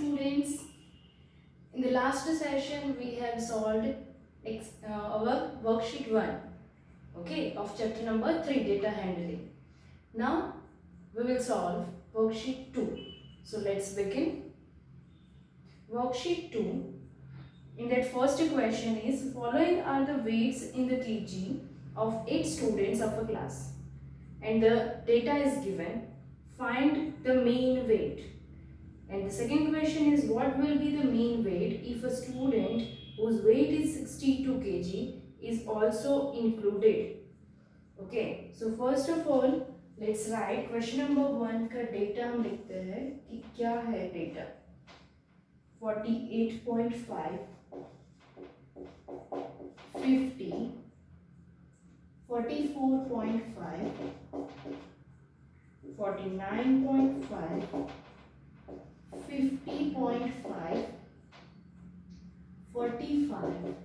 students. In the last session we have solved our worksheet 1, okay, of chapter number 3, data handling. Now we will solve worksheet 2. So let's begin. Worksheet 2, in that first question is, following are the weights in the TG of 8 students of a class and the data is given. Find the mean weight. And the second question is, what will be the mean weight if a student whose weight is 62 kg is also included? Okay, so first of all let's write question number 1 का data हम लिखते हैं कि क्या है data. 48.5, 50, 44.5, 49.5, 50.5, 45,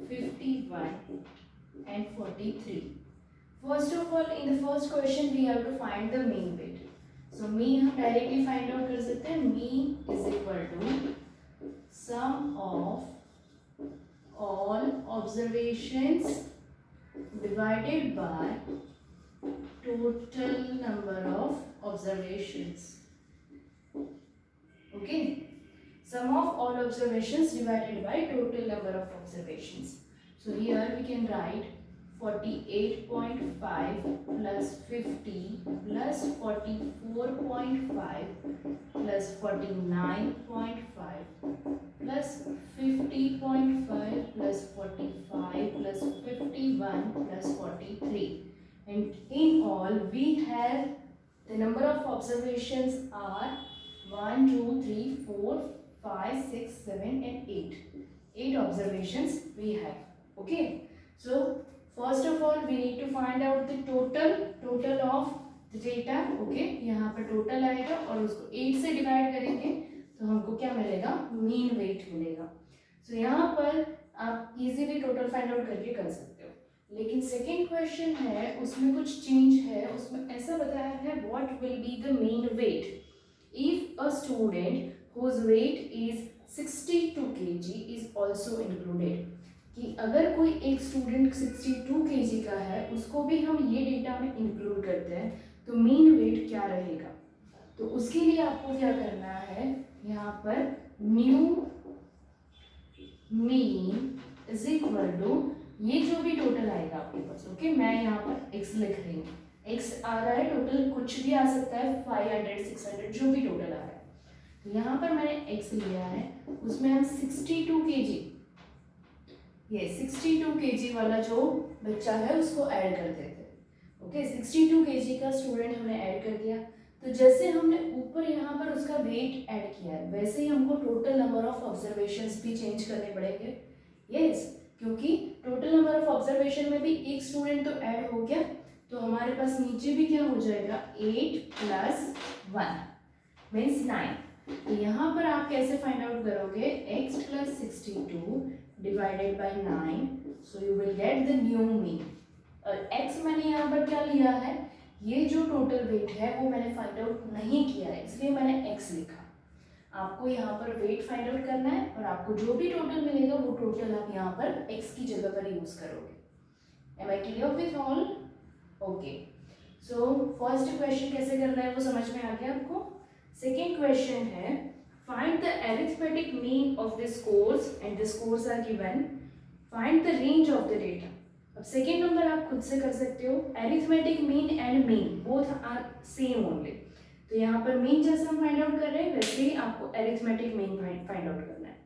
51 and 43. First of all, in the first question we have to find the mean weight. So mean हम directly find out कर सकते हैं. Mean is equal to sum of all observations divided by total number of observations. Okay, sum of all observations divided by total number of observations. So here we can write 48.5 plus 50 plus 44.5 plus 49.5 plus 50.5 plus 45 plus 51 plus 43, and in all we have the number of observations are 1, 2, 3, 4, 5, 6, 7 and 8. 8 observations we have. Okay, so first of all we need to find out the total of the data. Okay, यहाँ पर total आएगा और उसको 8 से divide करेंगे तो हमको क्या मिलेगा, मीन वेट मिलेगा. सो यहाँ पर आप इजीली टोटल फाइंड आउट करके कर सकते हो. लेकिन सेकेंड क्वेश्चन है उसमें कुछ चेंज है. उसमें ऐसा बताया है what will be the mean weight if a student whose weight is 62 kg is also included. कि अगर कोई एक स्टूडेंट 62 kg का है उसको भी हम ये डेटा में इंक्लूड करते हैं तो मीन वेट क्या रहेगा. तो उसके लिए आपको क्या करना है, यहाँ पर new mean is equal to ये जो भी टोटल आएगा आपके पास. ओके, मैं यहाँ पर x लिख रही हूँ. x आ रहा है टोटल, कुछ भी आ सकता है, 500, 600 जो भी टोटल आ रहा है. तो यहाँ पर मैंने x लिया है, उसमें हम 62 kg, ये 62 kg वाला जो बच्चा है उसको ऐड कर देते हैं. ओके, 62 kg का स्टूडेंट हमने ऐड कर दिया. तो जैसे हमने ऊपर यहाँ पर उसका वेट ऐड किया है वैसे ही हमको टोटल नंबर ऑफ ऑब्जर्वेशंस भी चेंज करने पड़ेंगे. यस, क्योंकि टोटल नंबर ऑफ ऑब्जर्वेशन में भी एक स्टूडेंट तो ऐड हो गया तो हमारे पास नीचे भी क्या हो जाएगा, 8 प्लस 1 मीन्स 9. तो यहाँ पर आप कैसे फाइंड आउट करोगे, x plus 62 divided by 9. So you will get the new mean. और x मैंने यहाँ पर क्या लिया है, ये जो टोटल वेट है वो मैंने फाइंड आउट नहीं किया है इसलिए मैंने x लिखा. आपको यहाँ पर वेट फाइंड आउट करना है और आपको जो भी टोटल मिलेगा वो टोटल आप यहाँ पर x की जगह पर यूज करोगे. Am I clear with all? Okay, so first question कैसे करना है वो समझ में आ गया आपको. सेकेंड क्वेश्चन है, find the arithmetic mean of the scores and the scores are given. Find the range of the data. अब सेकेंड नंबर आप खुद से कर सकते हो. Arithmetic mean and mean both are same only. तो यहाँ पर मीन जैसे हम फाइंड आउट कर रहे हैं वैसे ही आपको अरिथमेटिक मीन फाइंड आउट करना है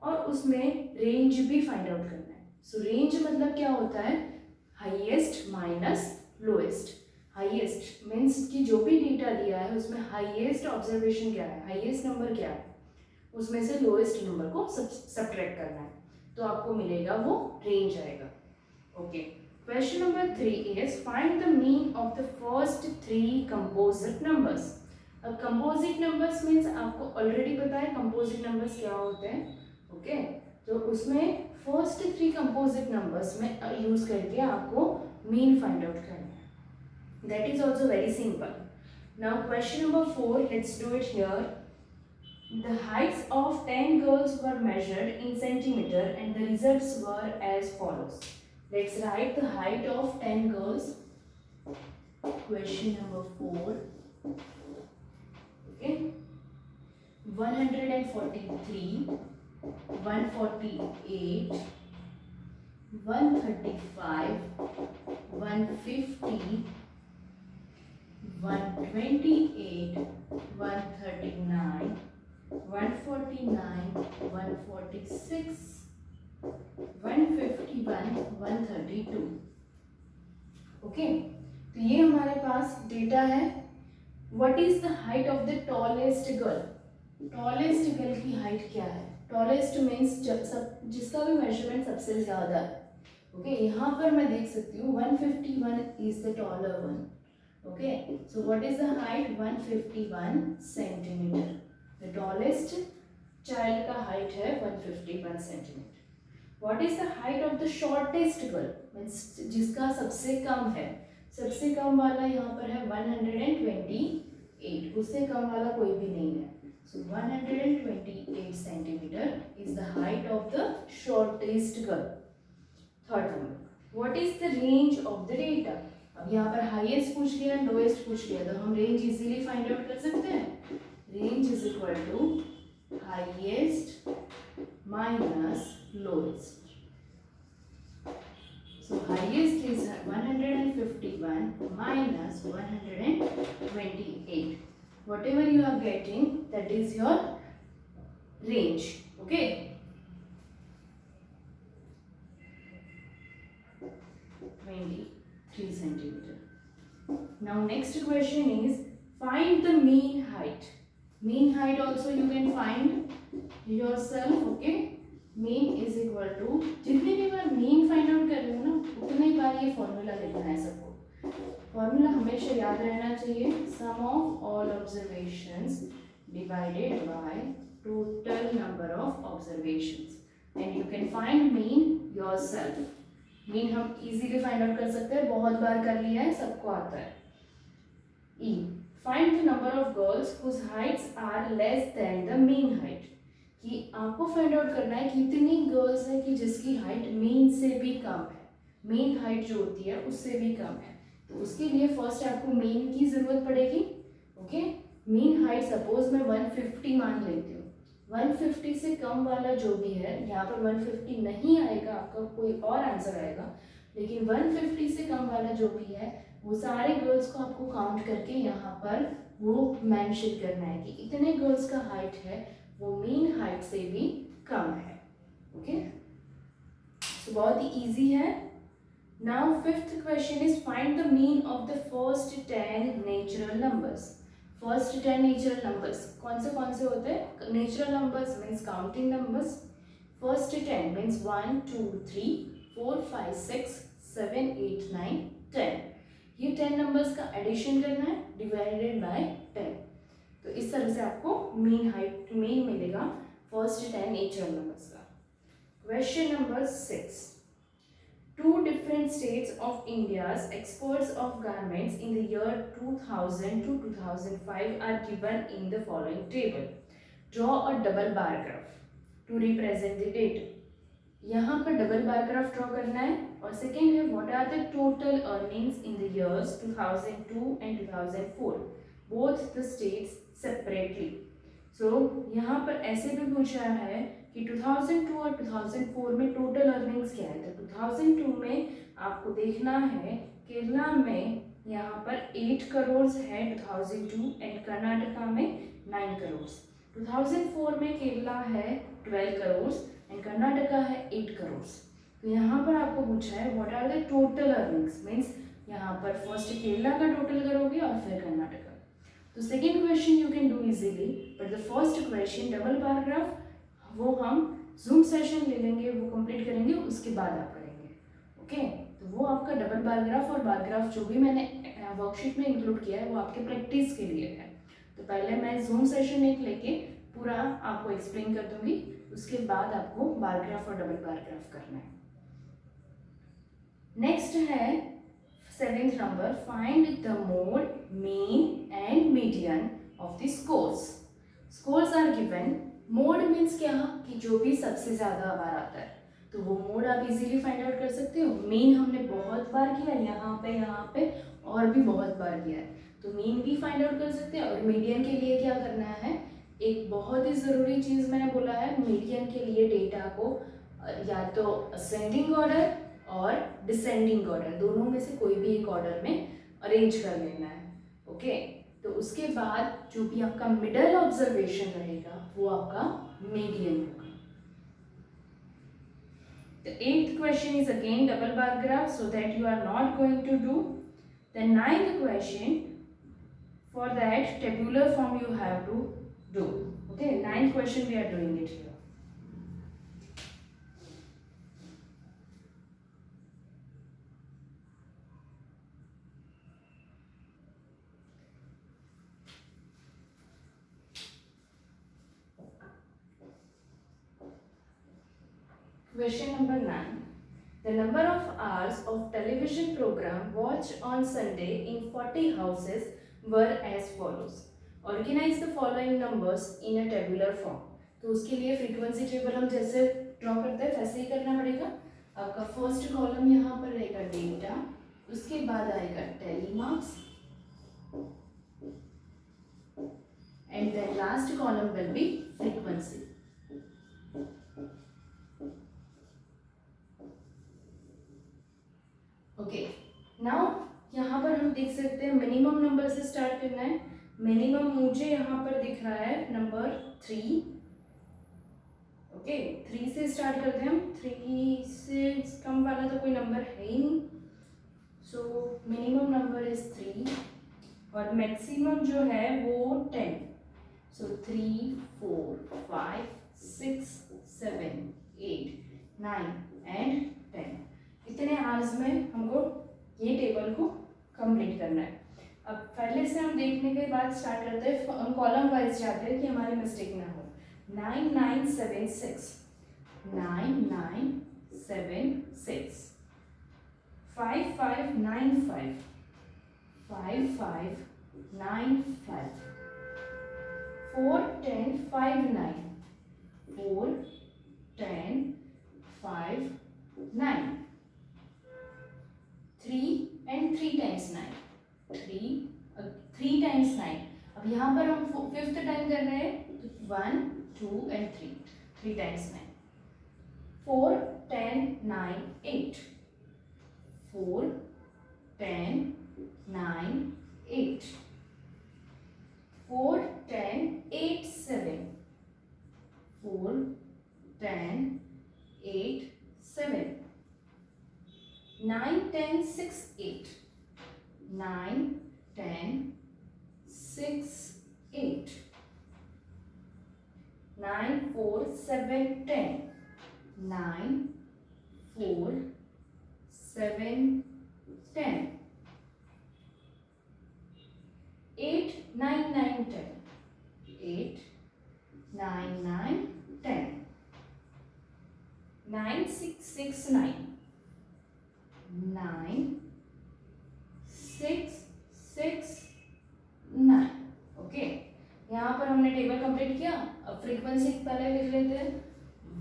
और उसमें रेंज भी फाइंड आउट करना है. सो रेंज मतलब क्या होता है, highest minus lowest. Highest means कि जो भी डेटा दिया है उसमें हाईएस्ट ऑब्जर्वेशन क्या है, हाईएस्ट नंबर क्या है, उसमें से लोएस्ट नंबर को सब्ट्रैक्ट करना है तो आपको मिलेगा वो रेंज आएगा. Okay, question number 3 is find the mean of the first 3 composite numbers. अब कंपोजिट नंबर्स मीन्स आपको ऑलरेडी पता है कंपोजिट नंबर्स क्या होते हैं. ओके, तो उसमें फर्स्ट 3 कंपोजिट नंबर्स में यूज करके आपको मीन फाइंड आउट करना है. That is also very simple. Now question number 4, let's do it here. The heights of 10 girls were measured in centimeter and the results were as follows. Let's write the height of 10 girls. Question number 4. Okay. 143, 148, 135, 150, 128, 139, 149, 146, 151, 132. Okay, तो ये हमारे पास data है. What is the height of the tallest girl. Tallest girl की height क्या है. Tallest means जिसका भी measurement सबसे ज्यादा है. ओके, यहाँ पर मैं देख सकती हूँ 151 is the taller one. Okay, so what is the height. 151 centimetre. The tallest child का हाइट है 151 centimetre. What is the height of the shortest girl. Means जिसका सबसे कम है. सबसे कम वाला यहाँ पर है 128. उससे कम वाला कोई भी नहीं है. So 128 centimeter is the height of the shortest girl. Third number. What is the range of the data? अब यहाँ पर highest पूछ लिया, lowest पूछ लिया, तो हम range easily find out कर सकते हैं. Range is equal to highest minus lowest. So highest is 151 minus 128. Whatever you are getting, that is your range. Okay. 23 centimeter. Now next question is find the mean height. Mean height also you can find yourself. Okay. Mean is equal to, जितनी भी बार mean find out कर रहे हो ना, उतनी बार ये formula लिखना है सबको. फॉर्मूला हमेशा याद रहना चाहिए. Sum of all observations divided by total number of observations and you can find mean yourself. Mean हम इजीली फाइंड आउट कर सकते हैं. बहुत बार कर लिया है, सबको आता है. E, find the number of girls whose heights are less than the mean height. कि आपको फाइंड आउट करना है कि इतनी गर्ल्स है कि जिसकी हाइट मीन से भी कम है. मीन हाइट जो होती है उससे भी कम है. तो उसके लिए फर्स्ट आपको मीन की जरूरत पड़ेगी. ओके, मीन हाइट सपोज मैं 150 मान लेती हूँ. 150 से कम वाला जो भी है, यहाँ पर 150 नहीं आएगा, आपका कोई और आंसर आएगा. लेकिन 150 से कम वाला जो भी है वो सारे गर्ल्स को आपको काउंट करके यहाँ पर वो मेंशन करना है कि इतने गर्ल्स का हाइट है वो मीन हाइट से भी कम है. ओके, तो बहुत ही ईजी है. Now fifth question is find the mean of the first 10 natural numbers. First 10 natural numbers कौन से होते हैं. Natural numbers means counting numbers. First 10 means 1 2 3 4 5 6 7 8 9 10. ये 10 numbers का addition करना है divided by 10. तो इस तरह से आपको mean मिलेगा first 10 natural numbers का. Question number 6. Two different states of India's exports of garments in the year 2000 to 2005 are given in the following table. Draw a double bar graph to represent the data. यहाँ पर double bar graph draw करना है. और second है what are the total earnings in the years 2002 and 2004 both the states separately. So यहाँ पर ऐसे भी पूछा है कि 2002 और 2004 में टोटल अर्निंग्स क्या है. तो 2002 में आपको देखना है केरला में यहाँ पर 8 करोड़ है 2002 एंड कर्नाटका में 9 करोड़. 2004 में केरला है 12 करोड़ एंड कर्नाटका है 8 करोड़. तो यहाँ पर आपको पूछा है what are the total earnings. Means यहाँ पर फर्स्ट केरला का टोटल करोगे और फिर कर्नाटका. तो second question you can do easily, but the first question double bar graph वो हम जूम सेशन ले लेंगे, वो कंप्लीट करेंगे, उसके बाद आप करेंगे. ओके, तो वो आपका डबल बार ग्राफ और बार ग्राफ जो भी मैंने वर्कशीट में इंक्लूड किया है वो आपके प्रैक्टिस के लिए है. तो पहले मैं जूम सेशन एक लेके पूरा आपको एक्सप्लेन कर दूंगी, उसके बाद आपको बार ग्राफ और डबल बार ग्राफ करना है. नेक्स्ट है 7th number, find the mode, mean and median of the scores. Scores are are given, mode means क्या कि जो भी सबसे ज़्यादा बार आता है तो वो मोड आप इजीली फाइंड आउट कर सकते हो। मीन हमने बहुत बार किया, यहाँ पे और भी बहुत बार किया है, तो मीन भी फाइंड आउट कर सकते हैं। और मीडियन के लिए क्या करना है, एक बहुत ही ज़रूरी चीज़ मैंने बोला है, मीडियन के लिए डेटा को या तो असेंडिंग ऑर्डर और डिसेंडिंग ऑर्डर, दोनों में से कोई भी एक ऑर्डर में अरेंज कर लेना है। ओके, तो उसके बाद जो भी आपका मिडल ऑब्जर्वेशन रहेगा वो आपका मीडियन होगा। The eighth question is again double bar graph, so that you are not going to do. The ninth question, for that tabular form you have to do. Okay, ninth question we are doing it here. Question number 9. The number of hours of television program watched on Sunday in 40 houses were as follows. Organize the following numbers in a tabular form. तो उसके लिए frequency table हम जैसे draw करते हैं वैसे ही करना पड़ेगा। आपका फर्स्ट कॉलम यहाँ पर रहेगा डेटा, उसके बाद आएगा tally marks, and then last column will be frequency. Okay, now यहाँ पर हम देख सकते हैं मिनिमम नंबर से स्टार्ट करना है। मिनिमम मुझे यहाँ पर दिख रहा है नंबर 3। ओके, 3 से स्टार्ट करते हैं हम। 3 से कम वाला तो कोई नंबर है ही नहीं, सो मिनिमम नंबर इज 3 और मैक्सिमम जो है वो 10। सो 3, 4, 5, 6, 7, 8, 9 एंड 10। इतने आवर्स में हमको ये टेबल को कंप्लीट करना है। अब पहले से हम देखने के बाद स्टार्ट करते हैं, हम कॉलम वाइज जाते हैं कि हमारी मिस्टेक ना हो। 9, 9, 7, 6, 9, 9, 7, 6, 5, 5, 9, 5, 5, 5, 9, 5, 4, 10, 5, 9, 4, 10, 5, 9, 3 and 3 times 9, 3 times 9। अब यहाँ पर हम 5th टाइम कर रहे हैं, तो 1, 2 and 3, 3 times 9, 4, 10, 9, 8, 4, 10, 9, 8, 4, 10, 8, 7, 4, 10, 8, 7, 9, 10, 6, 8, 9, 10, 6, 8, 9, 4, 7, 10, 9, 4, 7, 10, 8, 9, 9, 10, 8, 9, 9, 10, 9, 6, 6, 9, 9, 6, 6, 9। ओके, यहाँ पर हमने टेबल कंप्लीट किया। अब फ्रीक्वेंसी पहले लिख लेते हैं।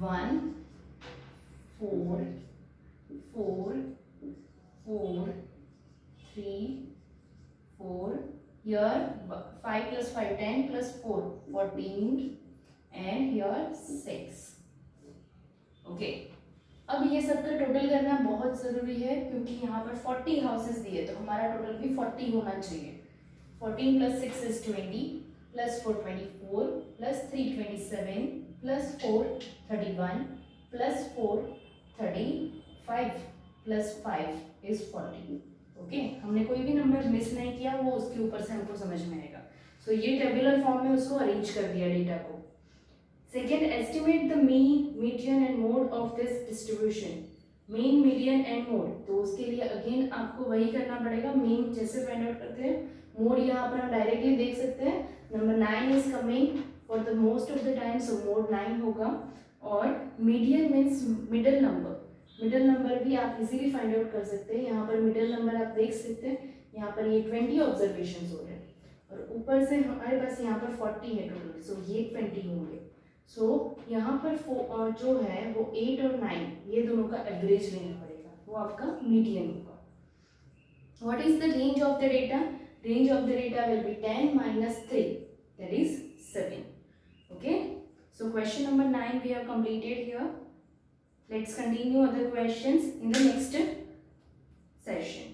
1, 4, 4, 4, 3, 4, here 5 plus 5, 10 plus 4, 14, and here 6। Okay, अब ये सबका टोटल करना बहुत ज़रूरी है क्योंकि यहाँ पर 40 हाउसेस दिए, तो हमारा टोटल भी 40 होना चाहिए। 14 plus 6 is 20, plus 4 24, plus 3 27, plus 4 31, plus 4 35, plus 5 is 40। Okay, हमने कोई भी नंबर मिस नहीं किया, वो उसके ऊपर से हमको समझ में आएगा। सो ये टेबुलर फॉर्म में उसको अरेंज कर दिया डेटा को। Second, estimate the mean, median and mode of this distribution. Mean, median and mode, तो उसके लिए अगेन आपको वही करना पड़ेगा। मीन जैसे फाइंड आउट करते हैं, मोड यहाँ पर हम डायरेक्टली देख सकते हैं। Number 9 is coming for the most of the time, so mode 9 होगा। और median means middle number, middle number भी आप इजीली फाइंड आउट कर सकते हैं। यहाँ पर मिडल नंबर आप देख सकते हैं, यहाँ पर ये 20 ऑब्जर्वेशन हो रहे हैं। और ऊपर से हमारे पास यहाँ पर 40 है टोटल, सो ये 20 होंगे। सो यहाँ पर जो है वो 8 और 9 ये दोनों का एवरेज लेना पड़ेगा, वो आपका मीडियन होगा। What is the range of the data? Range of the data will be 10 minus 3, that is 7. Okay, so question number 9 we have completed here. Let's continue other questions in the next session.